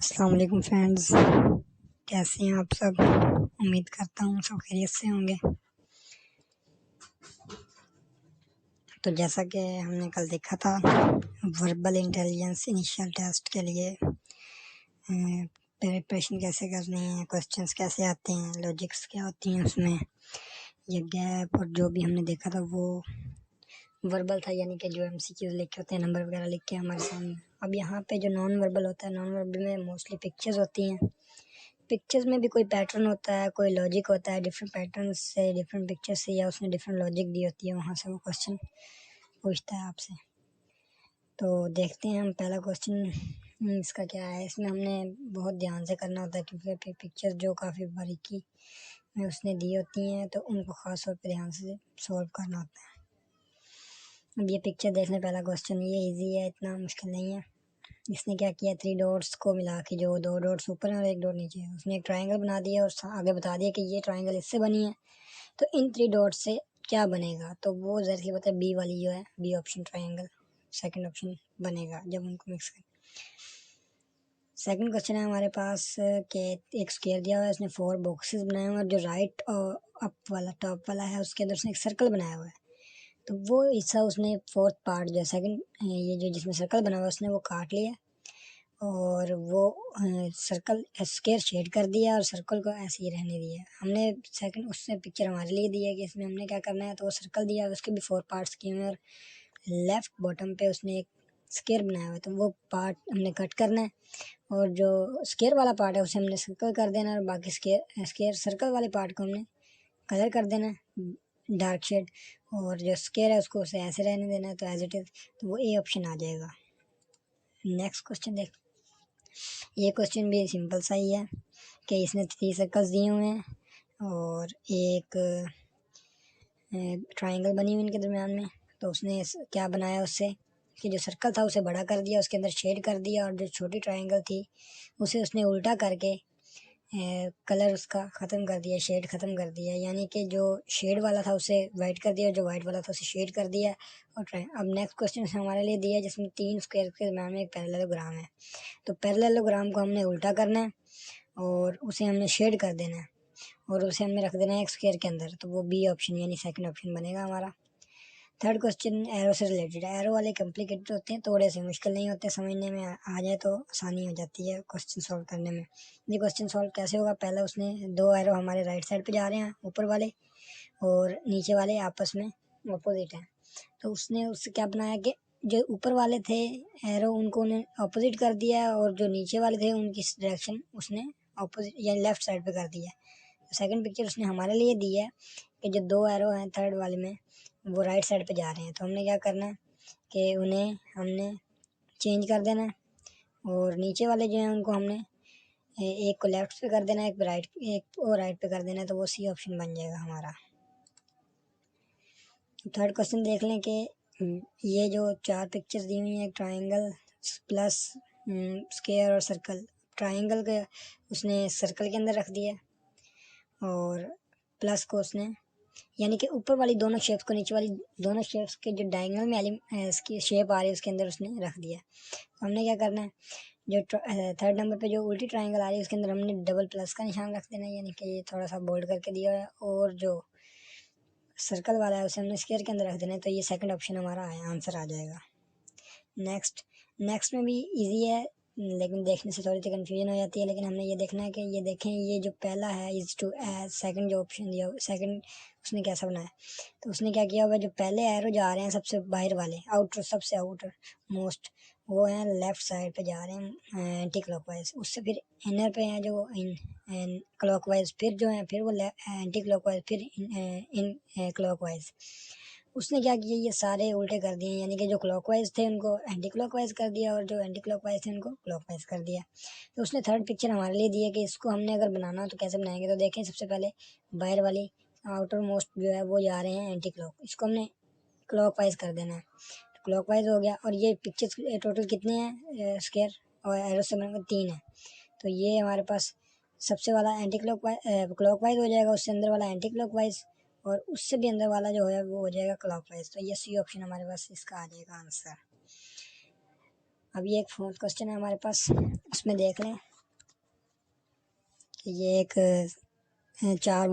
अस्सलाम वालेकुम फ्रेंड्स, कैसे हैं आप सब। उम्मीद करता हूँ सब खैरियत से होंगे। तो जैसा कि हमने कल देखा था, वर्बल इंटेलिजेंस इनिशियल टेस्ट के लिए प्रिपरेशन कैसे करनी है, क्वेश्चंस कैसे आते हैं, लॉजिक्स क्या होती हैं उसमें, ये गैप और जो भी हमने देखा था वो वर्बल था, यानी कि जो एमसीक्यूज लिखे होते हैं, नंबर वगैरह लिख के हमारे सामने। अब यहाँ पे जो नॉन वर्बल होता है, नॉन वर्बल में मोस्टली पिक्चर्स होती हैं। पिक्चर्स में भी कोई पैटर्न होता है, कोई लॉजिक होता है, डिफरेंट पैटर्न से, डिफरेंट पिक्चर से, या उसमें डिफरेंट लॉजिक दी होती है, वहाँ से वो क्वेश्चन पूछता है आपसे। तो देखते हैं हम पहला क्वेश्चन इसका क्या है। इसमें हमने बहुत ध्यान से करना होता है क्योंकि पिक्चर्स जो काफ़ी बारीकी में उसने दी होती हैं, तो उनको ख़ास तौर पर ध्यान से सॉल्व करना होता है। अब ये पिक्चर देख लें, पहला क्वेश्चन ये इजी है, इतना मुश्किल नहीं है। इसने क्या किया, 3 डॉट्स को मिला के, जो 2 डॉट्स ऊपर है और 1 डॉट नीचे है, उसने एक ट्रायंगल बना दिया और आगे बता दिया कि ये ट्रायंगल इससे बनी है, तो इन 3 डॉट्स से क्या बनेगा। तो वो ज़रा सी बता, बी वाली जो है, B option triangle second option बनेगा जब उनको मिक्स करें। सेकंड क्वेश्चन है हमारे पास कि एक स्क्वायर दिया हुआ है, उसने 4 बॉक्सेस बनाए हुए हैं और जो राइट और अप वाला टॉप वाला है उसके अंदर उसने एक सर्कल बनाया हुआ है। तो वो हिस्सा उसने फोर्थ पार्ट जो है सेकंड, ये जो जिसमें सर्कल बना हुआ है उसने वो काट लिया और वो सर्कल स्क्वायर शेड कर दिया और सर्कल को ऐसे ही रहने दिया। हमने सेकंड उससे पिक्चर हमारे लिए दी है कि इसमें हमने क्या करना है, तो वो सर्कल दिया, उसके भी 4 पार्ट्स किए हुए और लेफ्ट बॉटम पे उसने एक स्क्वायर बनाया हुआ है, तो वो पार्ट हमने कट करना है और जो स्क्वायर वाला पार्ट है उसे हमने सर्कल कर देना है और बाकी स्क्वायर सर्कल वाले पार्ट को हमने कलर कर देना है डार्क शेड, और जो स्क्वायर है उसको उसे ऐसे रहने देना है, तो एज इट इज़, तो वो ए ऑप्शन आ जाएगा। नेक्स्ट क्वेश्चन देख, ये क्वेश्चन भी सिंपल सा ही है कि इसने 3 सर्कल्स दिए हुए हैं और एक ट्रायंगल बनी हुई इनके दरमियान में। तो उसने क्या बनाया उससे कि जो सर्कल था उसे बड़ा कर दिया, उसके अंदर शेड कर दिया, और जो छोटी ट्रायंगल थी उसे उसने उल्टा करके कलर उसका ख़त्म कर दिया, शेड ख़त्म कर दिया, यानी कि जो शेड वाला था उसे वाइट कर दिया, जो वाइट वाला था उसे शेड कर दिया। और अब नेक्स्ट क्वेश्चन हमारे लिए दिया है जिसमें 3 स्क्वायर के दरमियान में एक पैरेललोग्राम है। तो पैरेललोग्राम को हमने उल्टा करना है और उसे हमने शेड कर देना है और उसे हमने रख देना है एक स्क्वायर के अंदर, तो वो बी ऑप्शन यानी सेकंड ऑप्शन बनेगा हमारा। थर्ड क्वेश्चन एरो से रिलेटेड है। एरो वाले कॉम्प्लिकेटेड होते हैं, थोड़े से मुश्किल नहीं होते, समझने में आ जाए तो आसानी हो जाती है क्वेश्चन सॉल्व करने में। ये क्वेश्चन सॉल्व कैसे होगा, पहले उसने 2 एरो हमारे राइट साइड पे जा रहे हैं, ऊपर वाले, और नीचे वाले आपस में अपोजिट हैं। तो उसने उससे क्या बनाया कि जो ऊपर वाले थे एरो उनको उन्हें अपोजिट कर दिया और जो नीचे वाले थे उनकी डायरेक्शन उसने अपोजिट या लेफ्ट साइड पे कर दिया। सेकंड पिक्चर उसने हमारे लिए दी है कि जो 2 एरो हैं थर्ड वाले में वो राइट साइड पे जा रहे हैं, तो हमने क्या करना है कि उन्हें हमने चेंज कर देना है और नीचे वाले जो हैं उनको हमने एक को लेफ्ट पे कर देना है, एक को राइट पे कर देना है, तो वो सी ऑप्शन बन जाएगा हमारा। थर्ड क्वेश्चन देख लें कि ये जो 4 पिक्चर्स दी हुई हैं, एक ट्राइंगल प्लस स्क्वायर और सर्कल, ट्राइंगल के उसने सर्कल के अंदर रख दिया और प्लस को उसने, यानी कि ऊपर वाली दोनों शेप्स को नीचे वाली दोनों शेप्स के जो डायगोनल में इसकी शेप आ रही है उसके अंदर उसने रख दिया। तो हमने क्या करना है, जो थर्ड नंबर पे जो उल्टी ट्रायंगल आ रही है उसके अंदर हमने डबल प्लस का निशान रख देना है, यानी कि ये थोड़ा सा बोल्ड करके दिया है, और जो सर्कल वाला है उसे हमने स्क्वायर के अंदर रख देना है, तो ये सेकंड ऑप्शन हमारा आंसर आ जाएगा। नेक्स्ट में भी इजी है लेकिन देखने से थोड़ी सी कन्फ्यूजन हो जाती है, लेकिन हमने ये देखना है कि ये देखें, ये जो पहला है इज टू एज, सेकंड जो ऑप्शन दिया सेकंड उसने कैसा बनाया। तो उसने क्या किया हुआ, जो पहले एरो जा रहे हैं सबसे बाहर वाले आउटर, सबसे आउटर मोस्ट, वो हैं लेफ्ट साइड पे जा रहे हैं एंटी क्लॉकवाइज, उससे फिर इनर पे हैं जो इन क्लॉकवाइज, फिर जो है फिर वो एंटी क्लॉकवाइज, फिर इन क्लॉकवाइज। उसने क्या किया, ये सारे उल्टे कर दिए, यानी कि जो क्लॉकवाइज थे उनको एंटी क्लॉकवाइज कर दिया और जो एंटी क्लॉकवाइज थे उनको क्लॉकवाइज कर दिया। तो उसने थर्ड पिक्चर हमारे लिए दी है कि इसको हमने अगर बनाना हो तो कैसे बनाएंगे। तो देखें, सबसे पहले बाहर वाली आउटर मोस्ट जो है वो जा रहे हैं एंटी क्लॉक, इसको हमने क्लॉकवाइज कर देना है, तो क्लॉकवाइज हो गया। और ये पिक्चर टोटल कितने हैं स्क्वायर और एरो से बनकर 3 है, तो ये हमारे पास सबसे वाला एंटी क्लॉकवाइज हो जाएगा, उससे अंदर वाला एंटी क्लॉकवाइज, और उससे भी अंदर वाला जो है वो हो जाएगा क्लॉकवाइज। तो ये सी ऑप्शन हमारे पास इसका आ जाएगा आंसर। अब ये एक फोर्थ क्वेश्चन है हमारे पास, उसमें देख लें ये एक 4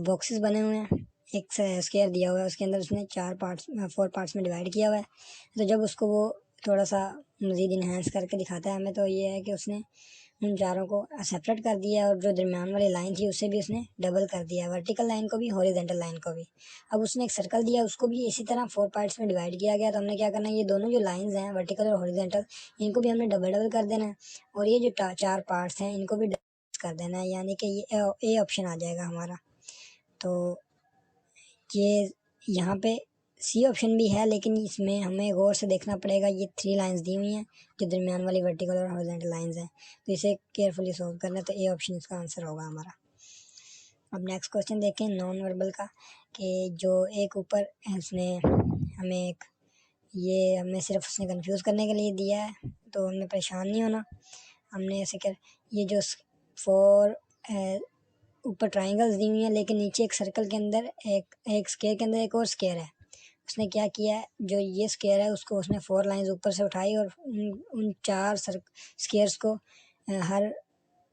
बॉक्सेस बने हुए हैं, एक स्क्वायर दिया हुआ है, उसके अंदर उसने 4 पार्ट्स में डिवाइड किया हुआ है। तो जब उसको वो थोड़ा सा मज़ीद इन्हेंस करके दिखाता है हमें, तो ये है कि उसने उन चारों को सेपरेट कर दिया और जो दरमियान वाली लाइन थी उसे भी उसने डबल कर दिया, वर्टिकल लाइन को भी, हॉरिजॉन्टल लाइन को भी। अब उसने एक सर्कल दिया, उसको भी इसी तरह 4 पार्ट्स में डिवाइड किया गया। तो हमने क्या करना है, ये दोनों जो लाइंस हैं वर्टिकल और हॉरिजॉन्टल, इनको भी हमने डबल डबल कर देना है, और ये जो 4 पार्ट्स हैं इनको भी कर देना है, यानी कि ये ए ऑप्शन आ जाएगा हमारा। तो ये यहाँ पे सी ऑप्शन भी है, लेकिन इसमें हमें गौर से देखना पड़ेगा। ये 3 लाइंस दी हुई हैं जो दरमियान वाली वर्टिकल और हॉरिजॉन्टल लाइंस हैं, तो इसे केयरफुली सॉल्व करना है। तो ए ऑप्शन इसका आंसर होगा हमारा। अब नेक्स्ट क्वेश्चन देखें नॉन वर्बल का, कि जो एक ऊपर उसने हमें एक, ये हमें सिर्फ उसने कंफ्यूज करने के लिए दिया है, तो हमें परेशान नहीं होना। हमने ऐसे कर, ये जो 4 ऊपर ट्राइंगल्स दी हुई हैं, लेकिन नीचे एक सर्कल के अंदर एक स्क्वायर के अंदर एक और स्क्वायर है। उसने क्या किया है, जो ये स्क्वायर है उसको उसने 4 लाइंस ऊपर से उठाई और उन 4 स्क्वायर्स को हर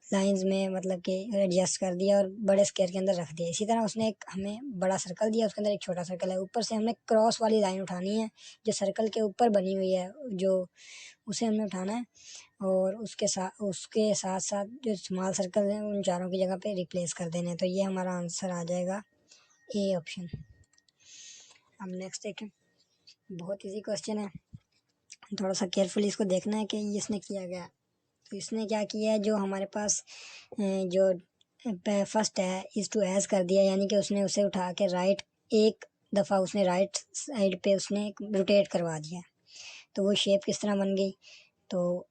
लाइंस में मतलब कि एडजस्ट कर दिया और बड़े स्क्वायर के अंदर रख दिया। इसी तरह उसने एक हमें बड़ा सर्कल दिया, उसके अंदर एक छोटा सर्कल है। ऊपर से हमने क्रॉस वाली लाइन उठानी है जो सर्कल के ऊपर बनी हुई है, जो उसे हमने उठाना है, और उसके साथ साथ जो स्मॉल सर्कल हैं उन चारों की जगह पे रिप्लेस कर देने हैं। तो ये हमारा आंसर आ जाएगा ए ऑप्शन। अब नेक्स्ट देखें, बहुत इजी क्वेश्चन है, थोड़ा सा केयरफुली इसको देखना है कि इसने किया गया। तो इसने क्या किया है, जो हमारे पास जो फर्स्ट है इज टू एज कर दिया, यानी कि उसने उसे उठा के राइट एक दफ़ा उसने राइट साइड पे उसने रोटेट करवा दिया। तो वो शेप किस तरह बन गई। तो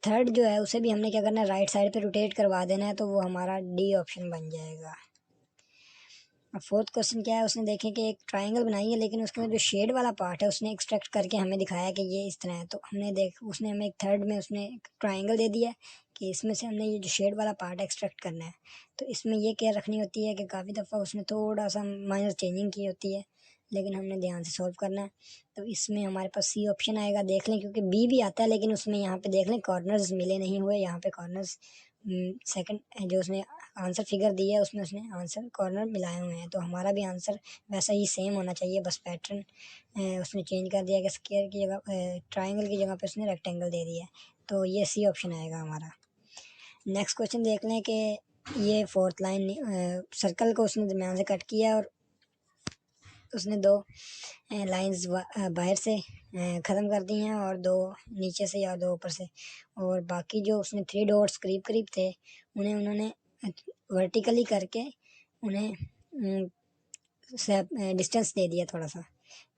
थर्ड जो है उसे भी हमने क्या करना है, राइट साइड पे रोटेट करवा देना है, तो वो हमारा डी ऑप्शन बन जाएगा। अब फोर्थ क्वेश्चन क्या है, उसने देखे कि एक ट्राइंगल बनाई है, लेकिन उसके अंदर जो शेड वाला पार्ट है उसने एक्सट्रैक्ट करके हमें दिखाया कि ये इस तरह है। तो हमने उसने हमें एक थर्ड में उसने एक ट्राइंगल दे दिया कि इसमें से हमने ये जो शेड वाला पार्ट एक्सट्रैक्ट करना है। तो इसमें ये केयर रखनी होती है कि काफ़ी दफ़ा उसने थोड़ा सा माइनर चेंजिंग की होती है, लेकिन हमने ध्यान से सॉल्व करना है। तो इसमें हमारे पास सी ऑप्शन आएगा, देख लें, क्योंकि बी भी आता है, लेकिन उसमें यहाँ पे देख लें कॉर्नर्स मिले नहीं हुए, यहाँ पे कॉर्नर्स सेकंड जो उसने आंसर फिगर दिया है उसमें उसने आंसर कॉर्नर मिलाए हुए हैं। तो हमारा भी आंसर वैसा ही सेम होना चाहिए, बस पैटर्न उसने चेंज कर दिया कि स्क्वायर की जगह ट्राइंगल की जगह पे उसने रेक्टेंगल दे दिया है। तो ये सी ऑप्शन आएगा हमारा। नेक्स्ट क्वेश्चन देख लें कि ये फोर्थ लाइन सर्कल को उसने दरम्यान से कट किया और उसने 2 लाइंस बाहर से ख़त्म कर दी हैं और 2 नीचे से या 2 ऊपर से, और बाकी जो उसने 3 डॉट्स करीब करीब थे उन्हें उन्होंने वर्टिकली करके उन्हें डिस्टेंस दे दिया थोड़ा सा।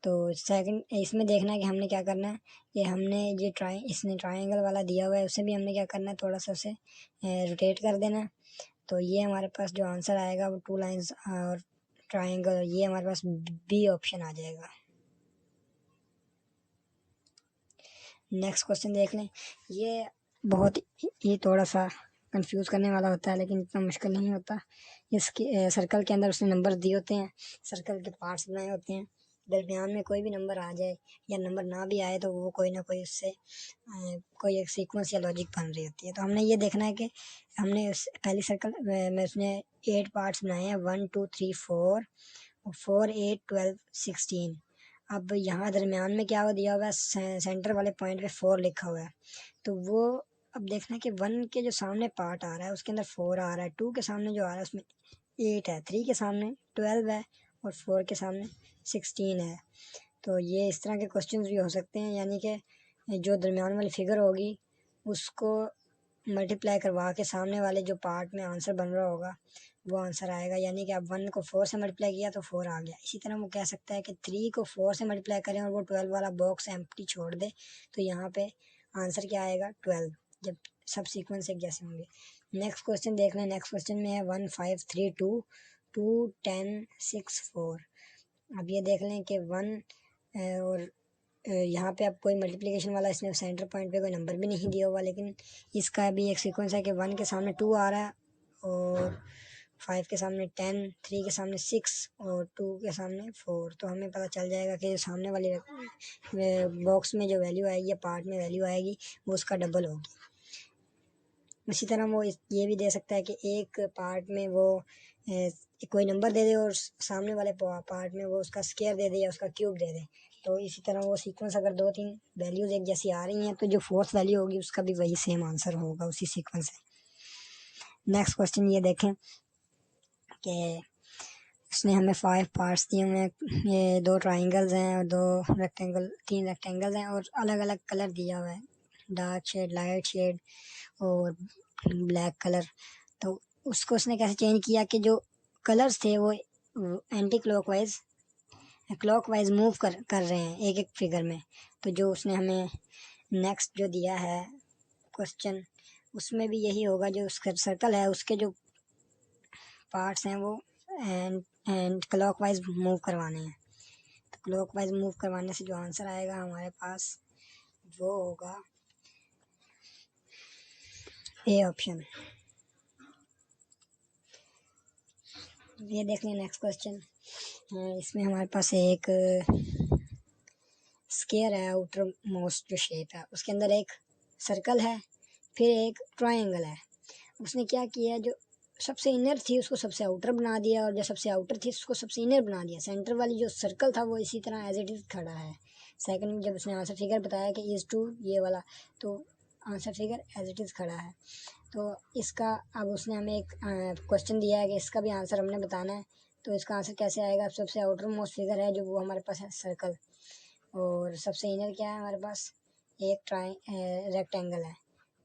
तो सेकंड इसमें देखना है कि हमने क्या करना है, कि हमने ये इसने ट्राइंगल वाला दिया हुआ है उसे भी हमने क्या करना है, थोड़ा सा उसे रोटेट कर देना है। तो ये हमारे पास जो आंसर आएगा वो 2 लाइंस और ट्राइंगल, ये हमारे पास बी ऑप्शन आ जाएगा। नेक्स्ट क्वेश्चन देख लें, ये थोड़ा सा कंफ्यूज करने वाला होता है, लेकिन इतना मुश्किल नहीं होता। इसके सर्कल के अंदर उसने नंबर दिए होते हैं, सर्कल के पार्ट्स बनाए होते हैं, दरमियान में कोई भी नंबर आ जाए या नंबर ना भी आए तो वो कोई ना कोई उससे कोई एक सीक्वेंस या लॉजिक बन रही होती है। तो हमने ये देखना है कि हमने पहली सर्कल में उसने 8 पार्ट्स बनाए हैं, 1 2 3 4, 4 8 12 16। अब यहाँ दरमियान में क्या दिया हुआ है, सेंटर वाले पॉइंट पे 4 लिखा हुआ है। तो वो अब देखना कि 1 के जो सामने पार्ट आ रहा है उसके अंदर 4 आ रहा है, 2 के सामने जो आ रहा है उसमें 8 है, 3 के सामने 12 है और 4 के सामने 16 है। तो ये इस तरह के क्वेश्चन भी हो सकते हैं, यानी कि जो दरमियान वाली फिगर होगी उसको मल्टीप्लाई करवा के सामने वाले जो पार्ट में आंसर बन रहा होगा वो आंसर आएगा। यानी कि अब 1 को 4 से मल्टीप्लाई किया तो 4 आ गया। इसी तरह वो कह सकता है कि 3 को 4 से मल्टीप्लाई करें और वो 12 वाला बॉक्स एम्प्टी छोड़ दे, तो यहाँ पे आंसर क्या आएगा 12, जब सब सीक्वेंस एक जैसे होंगे। नेक्स्ट क्वेश्चन देख लें, नेक्स्ट क्वेश्चन में है 1 5 3 2 2 10 6 4। अब ये देख लें कि 1 और यहाँ पे अब कोई मल्टीप्लिकेशन वाला इसने सेंटर पॉइंट पे कोई नंबर भी नहीं दिया हुआ, लेकिन इसका भी एक सीक्वेंस है कि 1 के सामने 2 आ रहा है और 5 के सामने 10, 3 के सामने 6 और 2 के सामने 4। तो हमें पता चल जाएगा कि जो सामने वाली बॉक्स में जो वैल्यू आएगी या पार्ट में वैल्यू आएगी वो उसका डबल होगी। इसी तरह वो ये भी दे सकता है कि एक पार्ट में वो कोई नंबर दे दे और सामने वाले पार्ट में वो उसका स्क्वायर दे दे या उसका क्यूब दे दे। तो इसी तरह वो सीक्वेंस अगर 2-3 वैल्यूज़ एक जैसी आ रही हैं तो जो फोर्थ वैल्यू होगी उसका भी वही सेम आंसर होगा उसी सीक्वेंस से। नेक्स्ट क्वेश्चन ये देखें कि इसने हमें 5 पार्ट्स दिए हुए हैं, ये 2 ट्राइंगल्स हैं और 3 रेक्टेंगल्स हैं और अलग अलग कलर दिया हुआ है, डार्क शेड, लाइट शेड और ब्लैक कलर। तो उसको उसने कैसे चेंज किया कि जो कलर्स थे वो एंटी क्लॉकवाइज मूव कर रहे हैं एक एक फिगर में। तो जो उसने हमें नेक्स्ट जो दिया है क्वेश्चन उसमें भी यही होगा, जो उसका सर्कल है उसके जो पार्ट्स हैं वो एंड क्लॉकवाइज मूव करवाने हैं। तो क्लॉकवाइज मूव करवाने से जो आंसर आएगा हमारे पास वो होगा ए ऑप्शन। ये देख लें नेक्स्ट क्वेश्चन। इसमें हमारे पास एक स्क्वायर है, आउटर मोस्ट जो शेप है उसके अंदर एक सर्कल है, फिर एक ट्रायंगल है। उसने क्या किया, जो सबसे इनर थी उसको सबसे आउटर बना दिया और जो सबसे आउटर थी उसको सबसे इनर बना दिया। सेंटर वाली जो सर्कल था वो इसी तरह एज इट इज़ खड़ा है। सेकंड में जब उसने आंसर फिगर बताया कि इज़ टू ये वाला, तो answer figure as it is खड़ा है। तो इसका अब उसने हमें एक क्वेश्चन दिया है कि इसका भी आंसर हमने बताना है। तो इसका आंसर कैसे आएगा, सबसे आउटर मोस्ट फिगर है जो वो हमारे पास है सर्कल, और सबसे इनर क्या है हमारे पास, एक रेक्टेंगल है।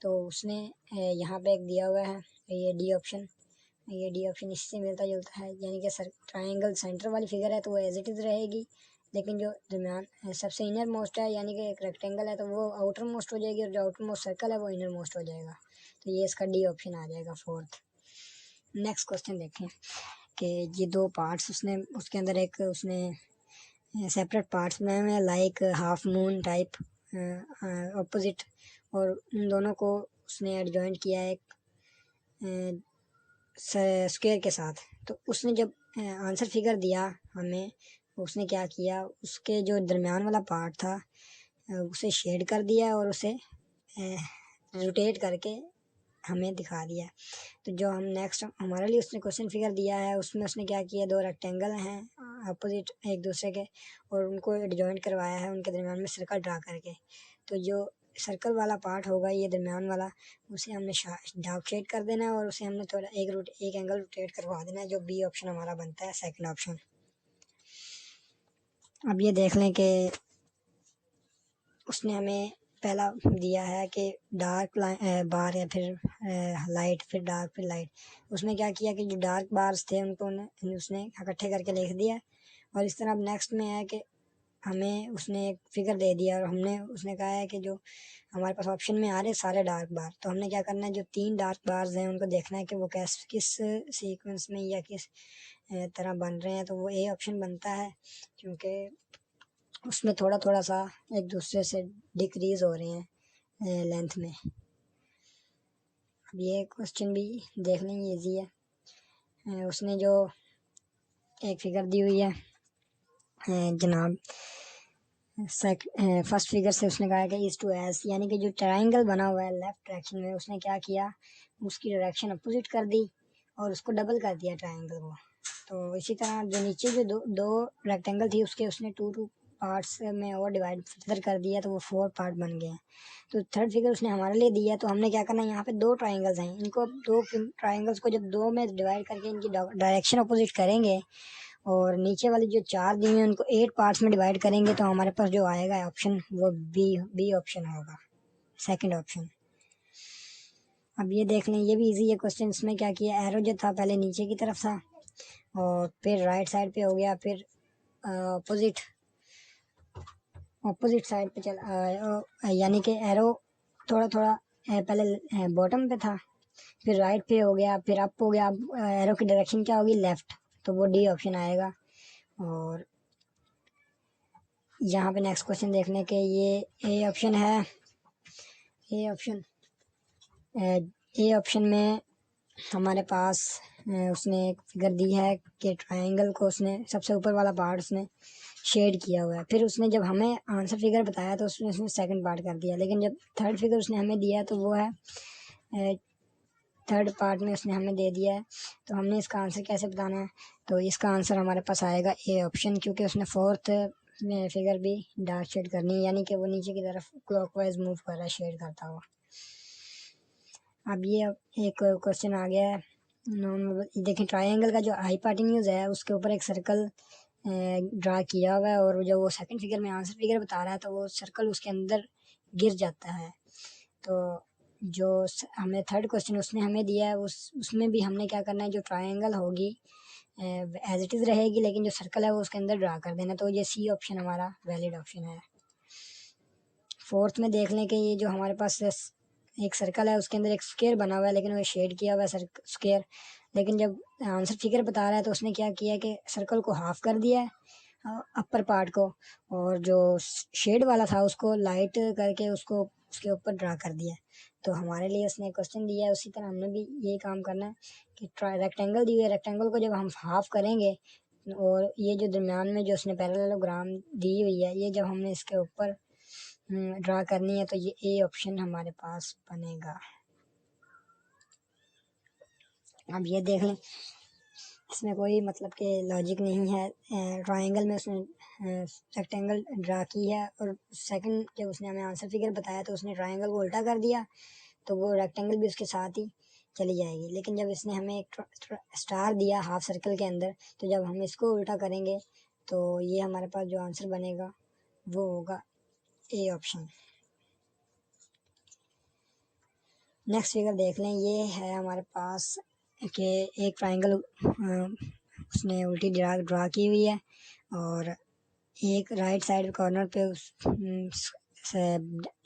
तो उसने यहाँ पे एक दिया हुआ है ये डी ऑप्शन, ये डी ऑप्शन इससे मिलता जुलता है, यानी कि ट्रायंगल सेंटर वाली फिगर है तो वो एज इट इज़ रहेगी, लेकिन जो दरमियान सबसे इनर मोस्ट है यानी कि एक रेक्टेंगल है तो वो आउटर मोस्ट हो जाएगी और जो आउटर मोस्ट सर्कल है वो इनर मोस्ट हो जाएगा। तो ये इसका डी ऑप्शन आ जाएगा फोर्थ। नेक्स्ट क्वेश्चन देखें कि ये 2 पार्ट्स उसने उसके अंदर एक उसने सेपरेट पार्ट्स बनाए हुए हैं like half moon type opposite, और उन दोनों को उसने एडजॉइंट किया है एक स्क्वायर के साथ। तो उसने जब आंसर फिगर दिया हमें, उसने क्या किया, उसके जो दरमियान वाला पार्ट था उसे शेड कर दिया और उसे रोटेट करके हमें दिखा दिया। तो जो हम नेक्स्ट हमारे लिए उसने क्वेश्चन फिगर दिया है उसमें उसने क्या किया, 2 रेक्टेंगल हैं अपोजिट एक दूसरे के और उनको एडजॉइंट करवाया है उनके दरमियान में सर्कल ड्रा करके। तो जो सर्कल वाला पार्ट होगा ये दरमियान वाला, उसे हमने डार्क शेड कर देना है और उसे हमने थोड़ा एक एंगल रोटेट करवा देना है, जो बी ऑप्शन हमारा बनता है सेकंड ऑप्शन। अब ये देख लें कि उसने हमें पहला दिया है कि डार्क बार या फिर लाइट फिर डार्क फिर लाइट। उसने क्या किया कि जो डार्क बार्स थे उनको उसने इकट्ठे करके लिख दिया, और इस तरह अब नेक्स्ट में है कि हमें उसने एक फिगर दे दिया और हमने उसने कहा है कि जो हमारे पास ऑप्शन में आ रहे सारे डार्क बार, तो हमने क्या करना है, जो 3 डार्क बार्स हैं उनको देखना है कि वो किस सीक्वेंस में या किस तरह बन रहे हैं। तो वो ए ऑप्शन बनता है क्योंकि उसमें थोड़ा थोड़ा सा एक दूसरे से डिक्रीज हो रहे हैं लेंथ में। अब ये क्वेश्चन भी देख लेंगे, ईजी है। उसने जो एक फिगर दी हुई है जनाब, फर्स्ट फिगर से उसने कहा कि इज टू एस, यानी कि जो ट्रायंगल बना हुआ है लेफ्ट डायरेक्शन में, उसने क्या किया, उसकी डायरेक्शन अपोजिट कर दी और उसको डबल कर दिया ट्रायंगल को। तो इसी तरह जो नीचे जो दो रेक्टेंगल थी उसके उसने 2 पार्ट्स में और डिवाइड फर्दर कर दिया तो वो 4 पार्ट बन गए हैं। तो थर्ड फिगर उसने हमारे लिए दिया, तो हमने क्या करना है, यहाँ पे 2 ट्राइंगल्स हैं, इनको 2 ट्राइंगल्स को जब 2 में डिवाइड करके इनकी डायरेक्शन अपोजिट करेंगे और नीचे वाली जो 4 दी हैं उनको 8 पार्ट्स में डिवाइड करेंगे, तो हमारे पास जो आएगा ऑप्शन वो बी ऑप्शन होगा, सेकंड ऑप्शन। अब ये देख लें, ये भी इजी है क्वेश्चन। इसमें क्या किया, एरो जो था पहले नीचे की तरफ था और फिर राइट साइड पे हो गया, फिर अपोजिट साइड पे चला, यानी कि एरो थोड़ा थोड़ा पहले बॉटम पे था, फिर राइट पे हो गया, फिर अप हो गया। अब एरो की डायरेक्शन क्या होगी, लेफ्ट, तो वो डी ऑप्शन आएगा। और यहाँ पे नेक्स्ट क्वेश्चन देखने के, ये ए ऑप्शन है। ए ऑप्शन में हमारे पास उसने एक फिगर दी है कि ट्रायंगल को उसने सबसे ऊपर वाला पार्ट उसने शेड किया हुआ है। फिर उसने जब हमें आंसर फिगर बताया तो उसने सेकंड पार्ट कर दिया, लेकिन जब थर्ड फिगर उसने हमें दिया तो वो है थर्ड पार्ट में उसने हमें दे दिया है, तो हमने इसका आंसर कैसे बताना है? तो इसका आंसर हमारे पास आएगा ए ऑप्शन, क्योंकि उसने फोर्थ में फिगर भी डार्क शेड करनी है, यानी कि वो नीचे की तरफ क्लॉकवाइज मूव कर रहा है शेड करता हुआ। अब ये एक क्वेश्चन आ गया है, देखिए ट्रायंगल का जो हाइपोटेन्यूज है उसके ऊपर एक सर्कल ड्रा किया हुआ है, और जो वो सेकंड फिगर में आंसर फिगर बता रहा है तो वो सर्कल उसके अंदर गिर जाता है। तो जो हमें थर्ड क्वेश्चन उसने हमें दिया है उसमें भी हमने क्या करना है, जो ट्रायंगल होगी एज इट इज़ रहेगी, लेकिन जो सर्कल है वो उसके अंदर ड्रा कर देना। तो ये सी ऑप्शन हमारा वैलिड ऑप्शन है। फोर्थ में देख लें कि ये जो हमारे पास एक सर्कल है उसके अंदर एक स्क्वायर बना हुआ है, लेकिन वो शेड किया हुआ है स्क्वायर, लेकिन जब आंसर फिगर बता रहा है तो उसने क्या किया कि सर्कल को हाफ कर दिया है अपर पार्ट को, और जो शेड वाला था उसको लाइट करके उसको उसके ऊपर ड्रा कर दिया। तो हमारे लिए उसने क्वेश्चन दिया है, उसी तरह हमने भी यही काम करना है कि रेक्टेंगल दी हुई है, रेक्टेंगल को जब हम हाफ करेंगे और ये जो दरम्यान में जो उसने पैरेललोग्राम दी हुई है ये जब हमने इसके ऊपर ड्रा करनी है तो ये ए ऑप्शन हमारे पास बनेगा। अब ये देख लें, इसमें कोई मतलब के लॉजिक नहीं है। ट्रायंगल में उसने रेक्टेंगल ड्रा की है, और सेकंड जब उसने हमें आंसर फिगर बताया तो उसने ट्रायंगल को उल्टा कर दिया, तो वो रेक्टेंगल भी उसके साथ ही चली जाएगी। लेकिन जब इसने हमें एक स्टार दिया हाफ सर्कल के अंदर, तो जब हम इसको उल्टा करेंगे तो ये हमारे पास जो आंसर बनेगा वो होगा ए ऑप्शन। नेक्स्ट फिगर देख लें, ये है हमारे पास कि एक ट्रायंगल उसने उल्टी ड्रा की हुई है, और एक राइट साइड कॉर्नर पे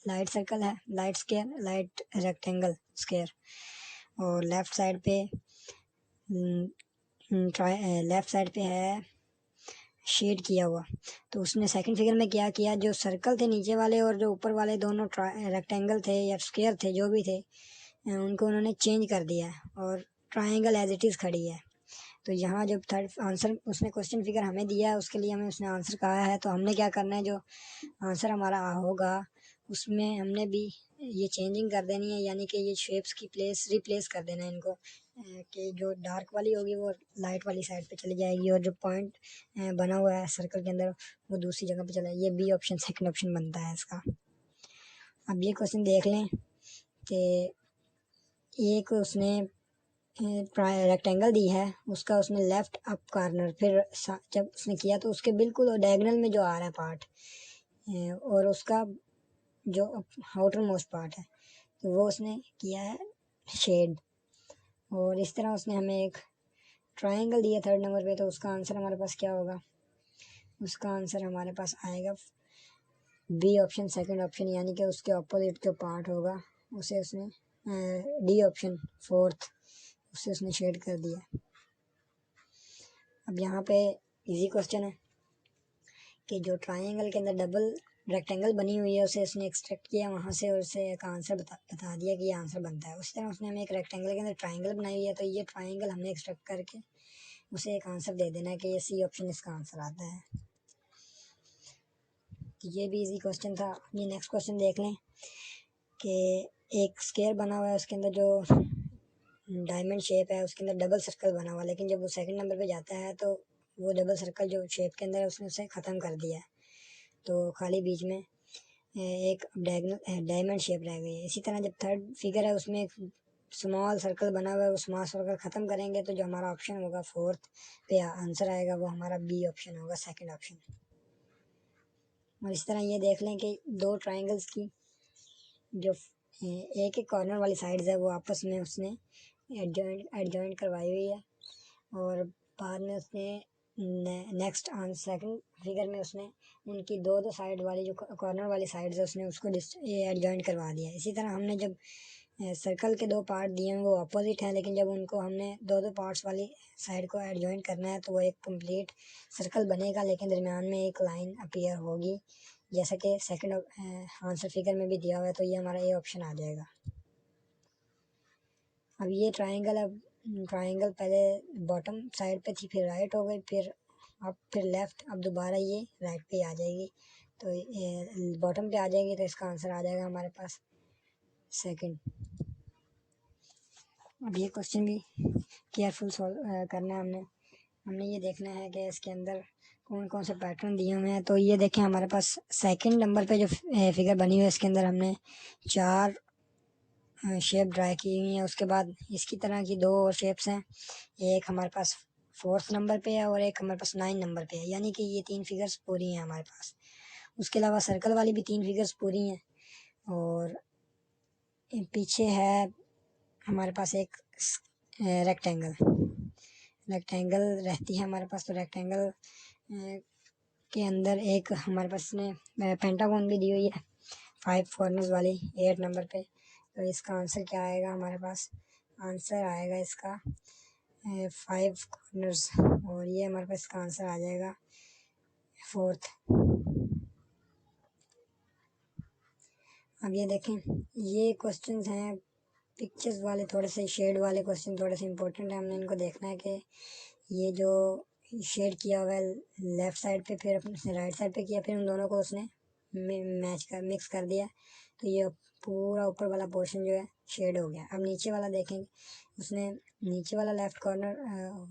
लाइट सर्कल है, light square, light rectangle square, और लेफ्ट साइड पे है शेड किया हुआ। तो उसने सेकंड फिगर में क्या किया, जो सर्कल थे नीचे वाले और जो ऊपर वाले दोनों रेक्टेंगल थे या स्क्वायर थे जो भी थे, उनको उन्होंने चेंज कर दिया और ट्रायंगल एज इट इज़ खड़ी है। तो यहाँ जब थर्ड आंसर उसने क्वेश्चन फिगर हमें दिया है उसके लिए हमें उसने आंसर कहा है, तो हमने क्या करना है, जो आंसर हमारा होगा उसमें हमने भी ये चेंजिंग कर देनी है, यानी कि ये शेप्स की रिप्लेस कर देना है इनको, कि जो डार्क वाली होगी वो लाइट वाली साइड पे चली जाएगी, और जो पॉइंट बना हुआ है सर्कल के अंदर वो दूसरी जगह पे चला जाएगा। ये बी ऑप्शन सेकंड ऑप्शन बनता है इसका। अब ये क्वेश्चन देख लें कि एक उसने रेक्टेंगल दी है, उसका उसने लेफ्ट अप कॉर्नर फिर जब उसने किया तो उसके बिल्कुल डायगोनल में जो आ रहा है पार्ट और उसका जो आउटर मोस्ट पार्ट है तो वो उसने किया है शेड, और इस तरह उसने हमें एक ट्रायंगल दिया थर्ड नंबर पे। तो उसका आंसर हमारे पास क्या होगा, उसका आंसर हमारे पास आएगा बी ऑप्शन सेकंड ऑप्शन, यानी कि उसके ऑपोजिट जो पार्ट होगा उसे उसने डी ऑप्शन फोर्थ उसे उसने शेड कर दिया। अब यहाँ पे इजी क्वेश्चन है कि जो ट्रायंगल के अंदर डबल रेक्टेंगल बनी हुई है उसे उसने एक्सट्रैक्ट किया वहाँ से और उसे एक आंसर बता दिया कि ये आंसर बनता है। उसी तरह उसने हमें एक रेक्टेंगल के अंदर ट्रायंगल बनाई हुई है, तो ये ट्रायंगल हमने एक्सट्रैक्ट करके उसे एक आंसर दे देना है कि ये सी ऑप्शन इसका आंसर आता है। तो ये भी इजी क्वेश्चन था। ये नेक्स्ट क्वेश्चन देख लें कि एक स्क्वायर बना हुआ है, उसके अंदर जो डायमंड शेप है उसके अंदर डबल सर्कल बना हुआ है, लेकिन जब वो सेकंड नंबर पे जाता है तो वो डबल सर्कल जो शेप के अंदर है उसने उसे ख़त्म कर दिया है, तो खाली बीच में एक डायमंड शेप रह गई है। इसी तरह जब थर्ड फिगर है उसमें एक स्मॉल सर्कल बना हुआ है, वो स्मॉल सर्कल ख़त्म करेंगे तो जो हमारा ऑप्शन होगा फोर्थ पे आंसर आएगा वो हमारा बी ऑप्शन होगा सेकंड ऑप्शन। और इस तरह ये देख लें कि दो ट्रायंगल्स की जो एक एक कॉर्नर वाली साइड्स है वो आपस में उसने एडजॉइंट करवाई हुई है, और बाद में उसने नेक्स्ट सेकंड फिगर में उसने उनकी दो दो साइड वाली जो कॉर्नर वाली साइड्स है उसने उसको एडजॉइंट करवा दिया। इसी तरह हमने जब सर्कल के दो पार्ट दिए हैं वो अपोजिट हैं, लेकिन जब उनको हमने दो दो पार्ट्स वाली साइड को एडजॉइंट करना है तो वो एक कंप्लीट सर्कल बनेगा, लेकिन दरमियान में एक लाइन अपीयर होगी, जैसा कि सेकंड आंसर फिगर में भी दिया हुआ है। तो ये हमारा ए ऑप्शन आ जाएगा। अब ये ट्रायंगल पहले बॉटम साइड पे थी, फिर राइट हो गई, फिर लेफ्ट, अब दोबारा ये राइट पे आ जाएगी, तो बॉटम पे आ जाएगी, तो इसका आंसर आ जाएगा हमारे पास सेकंड। अब ये क्वेश्चन भी केयरफुल सॉल्व करना है हमने ये देखना है कि इसके अंदर कौन कौन से पैटर्न दिए हुए हैं। तो ये देखें हमारे पास सेकंड नंबर पे जो फिगर बनी हुई है इसके अंदर हमने 4 शेप ड्रा की हुई है। उसके बाद इसकी तरह की 2 और शेप्स हैं, एक हमारे पास 4th नंबर पे है और एक हमारे पास 9 नंबर पे है, यानी कि ये 3 फिगर्स पूरी हैं हमारे पास। उसके अलावा सर्कल वाली भी 3 फिगर्स पूरी हैं और पीछे है हमारे पास एक रेक्टेंगल रहती है हमारे पास। तो रेक्टेंगल के अंदर एक हमारे पास इसने पेंटागन भी दी हुई है 5 कॉर्नर्स वाली 8 नंबर पे। तो इसका आंसर क्या आएगा हमारे पास? आंसर आएगा इसका 5 कॉर्नर्स और ये हमारे पास इसका आंसर आ जाएगा 4th। अब ये देखें ये क्वेश्चंस हैं पिक्चर्स वाले, थोड़े से शेड वाले क्वेश्चन थोड़े से इंपॉर्टेंट है। हमने इनको देखना है कि ये जो शेड किया हुआ है लेफ़्ट साइड पे, फिर अपने राइट साइड पे किया, फिर उन दोनों को उसने मिक्स कर दिया, तो ये पूरा ऊपर वाला पोर्शन जो है शेड हो गया। अब नीचे वाला देखेंगे, उसने नीचे वाला लेफ़्ट कॉर्नर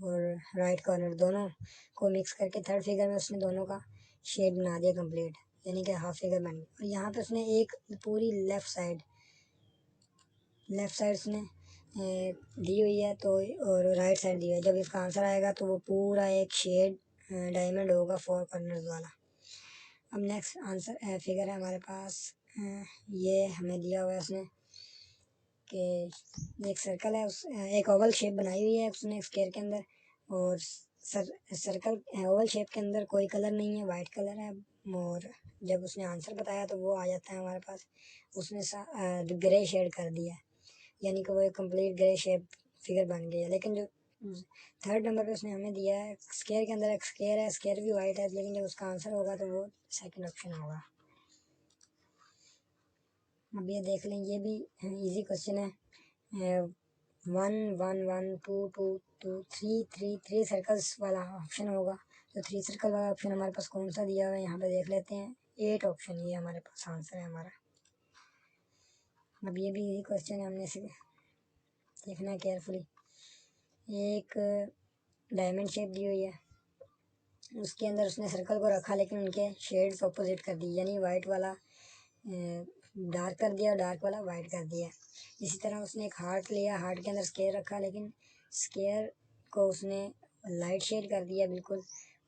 और राइट कॉर्नर दोनों को मिक्स करके थर्ड फिगर में उसने दोनों का शेड बना दिया कंप्लीट, यानी कि हाफ फिगर बन गई। और यहाँ पे उसने एक पूरी लेफ़्ट साइड उसने दी हुई है, तो और राइट साइड दी हुई है। जब इसका आंसर आएगा तो वो पूरा एक शेड डायमंड होगा 4 कॉर्नर्स वाला। अब नेक्स्ट आंसर फिगर है हमारे पास, ये हमें दिया हुआ है उसने कि एक सर्कल है, उस एक ओवल शेप बनाई हुई है उसने स्क्वायर के अंदर, और सर्कल ओवल शेप के अंदर कोई कलर नहीं है, वाइट कलर है। और जब उसने आंसर बताया तो वो आ जाता है हमारे पास, उसने ग्रे शेड कर दिया है, यानी कि वो एक कंप्लीट ग्रे शेप फिगर बन गई है। लेकिन जो थर्ड नंबर पे उसने हमें दिया है स्क्वायर के अंदर, एक स्क्वायर है, स्क्वायर भी वाइट है, लेकिन जब उसका आंसर होगा तो वो सेकंड ऑप्शन होगा। अब ये देख लें, ये भी इजी क्वेश्चन है। 1 1 1 2 2 2 3 3 3 सर्कल्स वाला ऑप्शन होगा। तो 3 सर्कल वाला ऑप्शन हमारे पास कौन सा दिया हुआ है यहाँ पे देख लेते हैं। 8 ऑप्शन ये हमारे पास आंसर है हमारा। अब ये भी इजी क्वेश्चन है, हमने इसे देखना है केयरफुली। एक डायमंड शेप दी हुई है, उसके अंदर उसने सर्कल को रखा, लेकिन उनके शेड्स अपोजिट कर दी, यानी वाइट वाला डार्क कर दिया और डार्क वाला वाइट कर दिया। इसी तरह उसने एक हार्ट लिया, हार्ट के अंदर स्क्वायर रखा, लेकिन स्क्वायर को उसने लाइट शेड कर दिया बिल्कुल,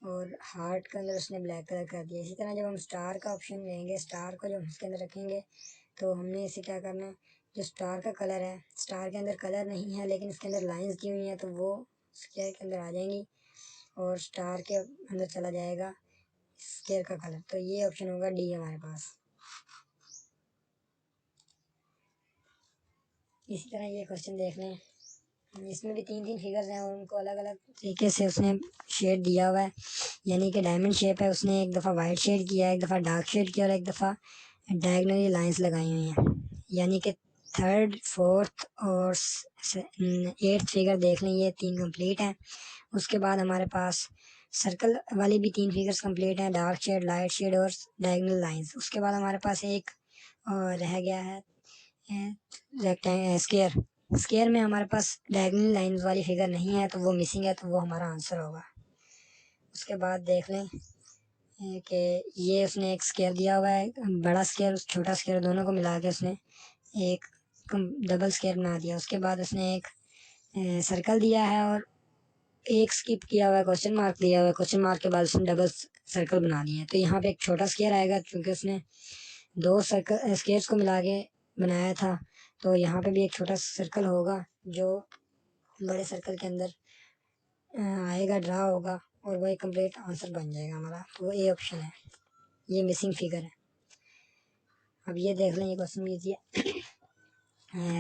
और हार्ट के अंदर उसने ब्लैक कलर कर दिया। इसी तरह जब हम स्टार का ऑप्शन लेंगे, स्टार को जब उसके अंदर रखेंगे, तो हमने इसे क्या करना है, जो स्टार का कलर है, स्टार के अंदर कलर नहीं है लेकिन इसके अंदर लाइंस दी हुई हैं, तो वो स्क्वायर के अंदर आ जाएंगी और स्टार के अंदर चला जाएगा स्क्वायर का कलर। तो ये ऑप्शन होगा डी हमारे पास। इसी तरह ये क्वेश्चन देख लें, इसमें भी 3 फिगर्स हैं और उनको अलग अलग तरीके से उसने शेड दिया हुआ है, यानी कि डायमंड शेप है, उसने एक दफ़ा वाइट शेड किया, एक दफ़ा डार्क शेड किया और एक दफ़ा डायगनली लाइंस लगाई हुई हैं, यानी कि थर्ड, फोर्थ और 8th फिगर देख लें, ये 3 कंप्लीट हैं। उसके बाद हमारे पास सर्कल वाली भी 3 फिगर्स कंप्लीट हैं, डार्क शेड, लाइट शेड और डायगनल लाइंस। उसके बाद हमारे पास एक रह गया है स्क्वायर में हमारे पास डायगोनल लाइंस वाली फिगर नहीं है, तो वो मिसिंग है, तो वो हमारा आंसर होगा। उसके बाद देख लें कि ये उसने एक स्क्वायर दिया हुआ है, बड़ा स्क्वायर छोटा स्क्वायर दोनों को मिला के उसने एक डबल स्क्वायर बना दिया। उसके बाद उसने एक सर्कल दिया है और एक स्किप किया हुआ है, क्वेश्चन मार्क दिया हुआ है, क्वेश्चन मार्क के बाद उसने डबल सर्कल बना दिए हैं। तो यहाँ पे एक छोटा स्क्वायर आएगा क्योंकि उसने 2 सर्कल स्क्वायर्स को मिला के बनाया था, तो यहाँ पे भी एक छोटा सर्कल होगा जो बड़े सर्कल के अंदर आएगा, ड्रा होगा और वो एक कंप्लीट आंसर बन जाएगा हमारा। तो वो ए ऑप्शन है, ये मिसिंग फिगर है। अब ये देख लें, ये क्वेश्चन कीजिए।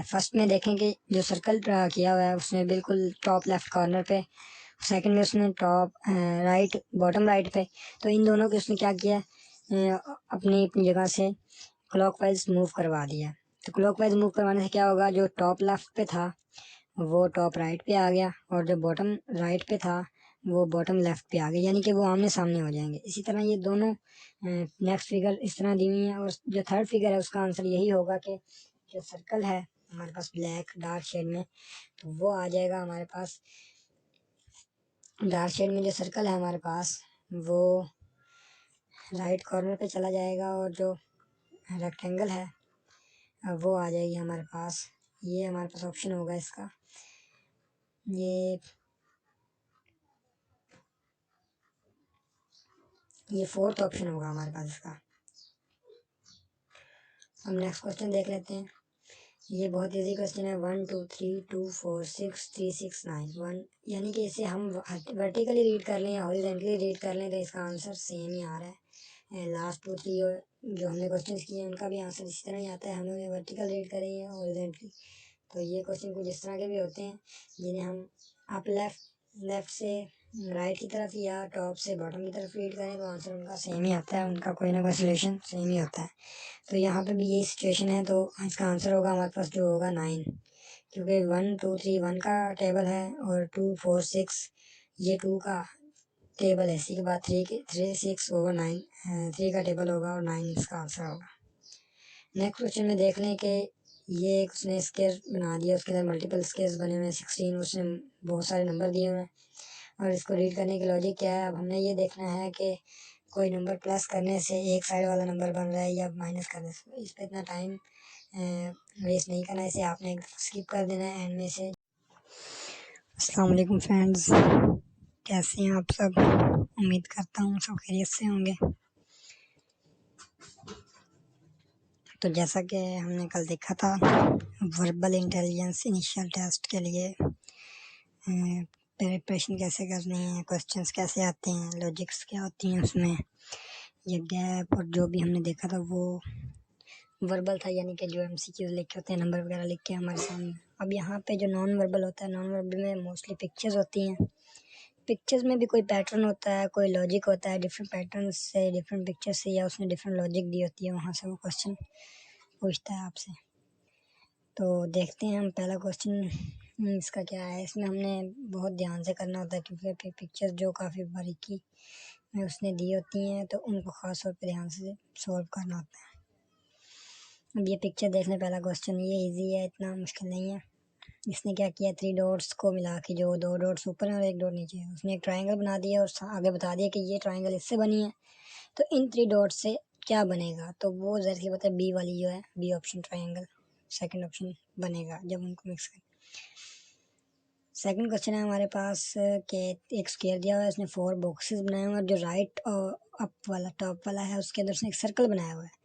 फर्स्ट में देखें कि जो सर्कल ड्रा किया हुआ है उसने बिल्कुल टॉप लेफ्ट कॉर्नर पे, सेकंड में उसने टॉप राइट बॉटम राइट पे। तो इन दोनों के उसने क्या किया, अपनी अपनी जगह से क्लॉकवाइज मूव करवा दिया। तो क्लॉकवाइज मूव करवाने से क्या होगा, जो टॉप लेफ्ट पे था वो टॉप राइट पे आ गया और जो बॉटम राइट पे था वो बॉटम लेफ्ट पे आ गया, यानी कि वो आमने सामने हो जाएंगे। इसी तरह ये दोनों नेक्स्ट फिगर इस तरह दी हुई है, और जो थर्ड फिगर है उसका आंसर यही होगा कि जो सर्कल है हमारे पास ब्लैक डार्क शेड में, तो वो आ जाएगा हमारे पास। डार्क शेड में जो सर्कल है हमारे पास वो राइट कॉर्नर पे चला जाएगा, और जो रेक्टेंगल है वो आ जाएगी हमारे पास। ये हमारे पास ऑप्शन होगा इसका, ये फोर्थ ऑप्शन होगा हमारे पास इसका। अब नेक्स्ट क्वेश्चन देख लेते हैं। ये बहुत इजी क्वेश्चन है। 1 2 3 2 4 6 3 6 9 1, यानी कि इसे हम वर्टिकली रीड कर लें या हॉरिजॉन्टली रीड कर लें तो इसका आंसर सेम ही आ रहा है। लास्ट 2 3 जो हमने क्वेश्चन किए हैं उनका भी आंसर इसी तरह ही आता है, हम लोग वर्टिकल रीड करें या हॉरिजॉन्टली। तो ये क्वेश्चन कुछ इस तरह के भी होते हैं जिन्हें हम अप लेफ्ट से राइट की तरफ या टॉप से बॉटम की तरफ रीड करें तो आंसर उनका सेम ही आता है, उनका कोई ना कोई सोल्यूशन सेम ही होता है। तो यहाँ पे भी यही सिचुएशन है, तो इसका आंसर होगा हमारे पास जो होगा 9, क्योंकि 1 2 3 1 का टेबल है और 2 4 6 ये 2 का टेबल है। इसी के बाद 3 6 ओवर 9 3 का टेबल होगा और 9 इसका आंसर होगा। नेक्स्ट क्वेश्चन में देख लें कि ये एक उसने स्केयर बना दिया, उसके अंदर मल्टीपल स्केयर्स बने हुए हैं 16, उसने बहुत सारे नंबर दिए हुए हैं और इसको रीड करने की लॉजिक क्या है। अब हमने ये देखना है कि कोई नंबर प्लस करने से एक साइड वाला नंबर बन रहा है या माइनस करने से। इस पर इतना टाइम वेस्ट नहीं करना है, इसे आपने स्किप कर देना है एंड में से। अस्सलाम वालेकुम फ्रेंड्स, कैसे हैं आप सब? उम्मीद करता हूँ सब खैरियत से होंगे। तो जैसा कि हमने कल देखा था, वर्बल इंटेलिजेंस इनिशियल टेस्ट के लिए प्रिपरेशन कैसे करनी है, क्वेश्चंस कैसे आते हैं, लॉजिक्स क्या होती हैं उसमें, ये गैप और जो भी हमने देखा था वो वर्बल था, यानी कि जो एमसीक्यूज लिखे होते हैं नंबर वगैरह लिख के हमारे सामने। अब यहाँ पे जो नॉन वर्बल होता है, नॉन वर्बल में मोस्टली पिक्चर्स होती हैं। पिक्चर्स में भी कोई पैटर्न होता है, कोई लॉजिक होता है, डिफरेंट पैटर्न से डिफरेंट पिक्चर से या उसने डिफरेंट लॉजिक दी होती है, वहाँ से वो क्वेश्चन पूछता है आपसे। तो देखते हैं हम पहला क्वेश्चन इसका क्या है। इसमें हमने बहुत ध्यान से करना होता है क्योंकि पिक्चर्स जो काफ़ी बारीकी में उसने दी होती हैं तो उनको ख़ास तौर पर ध्यान से सॉल्व करना होता है। अब ये पिक्चर देख लें, पहला क्वेश्चन ये इजी है, इतना मुश्किल नहीं है। इसने क्या किया, 3 डॉट्स को मिला के, जो 2 डॉट्स ऊपर हैं और 1 डॉट नीचे है, उसने एक ट्रायंगल बना दिया और आगे बता दिया कि ये ट्रायंगल इससे बनी है, तो इन 3 डॉट्स से क्या बनेगा। तो वो ज़रा सी पता है, बी वाली जो है, B option triangle second option बनेगा जब उनको मिक्स करें। सेकंड क्वेश्चन है हमारे पास कि एक स्क्वायर दिया हुआ है, उसने 4 बॉक्सेस बनाए हुए हैं और जो राइट अप वाला टॉप वाला है उसके अंदर उसने एक सर्कल बनाया हुआ है।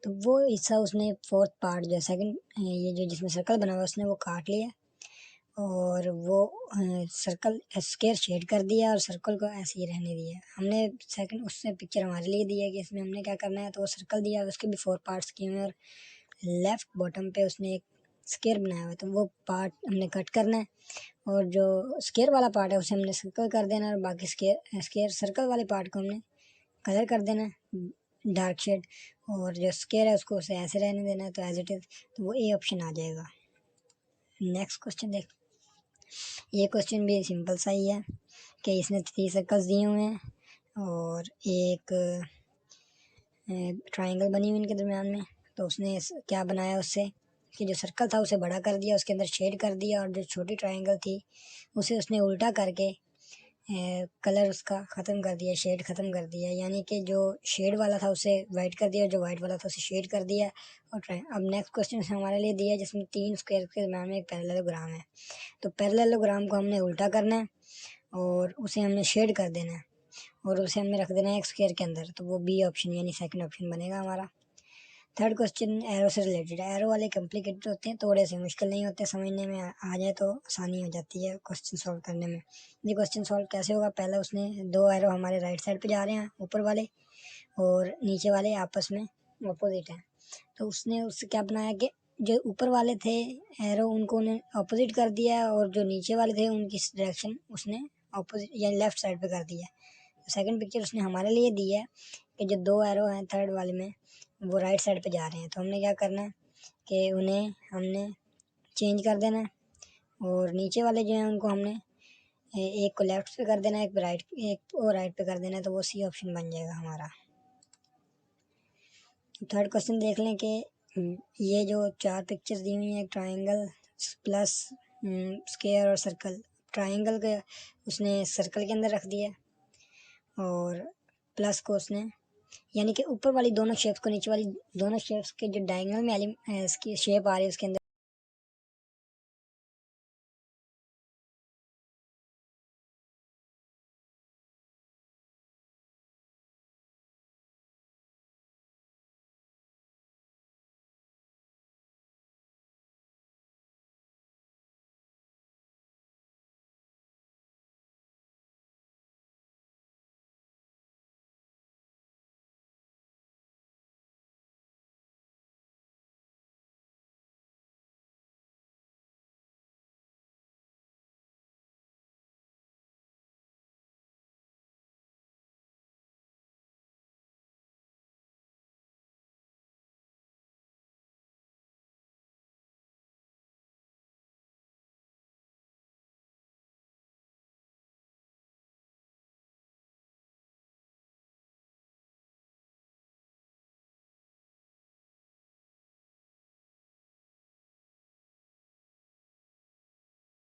तो वो हिस्सा उसने फोर्थ पार्ट जो सेकंड ये जो जिसमें सर्कल बना हुआ है उसने वो काट लिया और वो सर्कल स्क्वायर शेड कर दिया और सर्कल को ऐसे ही रहने दिया। हमने सेकंड उससे पिक्चर हमारे लिए दी है कि इसमें हमने क्या करना है, तो वो सर्कल दिया, उसके भी 4 पार्ट्स किए हुए हैं और लेफ्ट बॉटम पे उसने एक स्क्वायर बनाया हुआ है, तो वो पार्ट हमने कट करना है और जो स्क्वायर वाला पार्ट है उसे हमने सर्कल कर देना है और बाकी स्क्वायर सर्कल वाले पार्ट को हमने कलर कर देना है डार्क शेड, और जो स्क्वायर है उसको उसे ऐसे रहने देना है, तो एज इट इज़, तो वो ए ऑप्शन आ जाएगा। नेक्स्ट क्वेश्चन देख, ये क्वेश्चन भी सिंपल सा ही है कि इसने 3 सर्कल्स दिए हुए हैं और एक ट्रायंगल बनी हुई इनके दरमियान में। तो उसने क्या बनाया उससे कि जो सर्कल था उसे बड़ा कर दिया, उसके अंदर शेड कर दिया और जो छोटी ट्रायंगल थी उसे उसने उल्टा करके कलर उसका ख़त्म कर दिया, शेड ख़त्म कर दिया, यानी कि जो शेड वाला था उसे वाइट कर दिया, जो वाइट वाला था उसे शेड कर दिया। और अब नेक्स्ट क्वेश्चन हमारे लिए दिया है जिसमें 3 स्क्वायर के दरमियान में एक पैरेललोग्राम है। तो पैरेललोग्राम को हमने उल्टा करना है और उसे हमने शेड कर देना है और उसे हमने रख देना है एक स्क्वायर के अंदर, तो वो बी ऑप्शन यानी सेकंड ऑप्शन बनेगा हमारा। थर्ड क्वेश्चन एरो से रिलेटेड है। एरो वाले कॉम्प्लिकेटेड होते हैं, थोड़े से मुश्किल नहीं होते, समझने में आ जाए तो आसानी हो जाती है क्वेश्चन सॉल्व करने में। ये क्वेश्चन सॉल्व कैसे होगा, पहले उसने 2 एरो हमारे राइट साइड पे जा रहे हैं, ऊपर वाले और नीचे वाले आपस में अपोजिट हैं। तो उसने उससे क्या बनाया कि जो ऊपर वाले थे एरो उनको उन्हें अपोजिट कर दिया और जो नीचे वाले थे उनकी डायरेक्शन उसने अपोजिट यानी लेफ्ट साइड पे कर दिया। सेकंड पिक्चर उसने हमारे लिए दी है कि जो 2 एरो हैं थर्ड वाले में वो राइट साइड पे जा रहे हैं, तो हमने क्या करना है कि उन्हें हमने चेंज कर देना है और नीचे वाले जो हैं उनको हमने एक को लेफ्ट पे कर देना है, एक को राइट पे कर देना है, तो वो सी ऑप्शन बन जाएगा हमारा। थर्ड क्वेश्चन देख लें कि ये जो 4 पिक्चर्स दी हुई हैं, ट्रायंगल, प्लस, स्क्वायर और सर्कल। ट्रायंगल का उसने सर्कल के अंदर रख दिया और प्लस को उसने, यानी कि ऊपर वाली दोनों शेप्स को नीचे वाली दोनों शेप्स के जो डायगोनल में इसकी शेप आ रही है उसके अंदर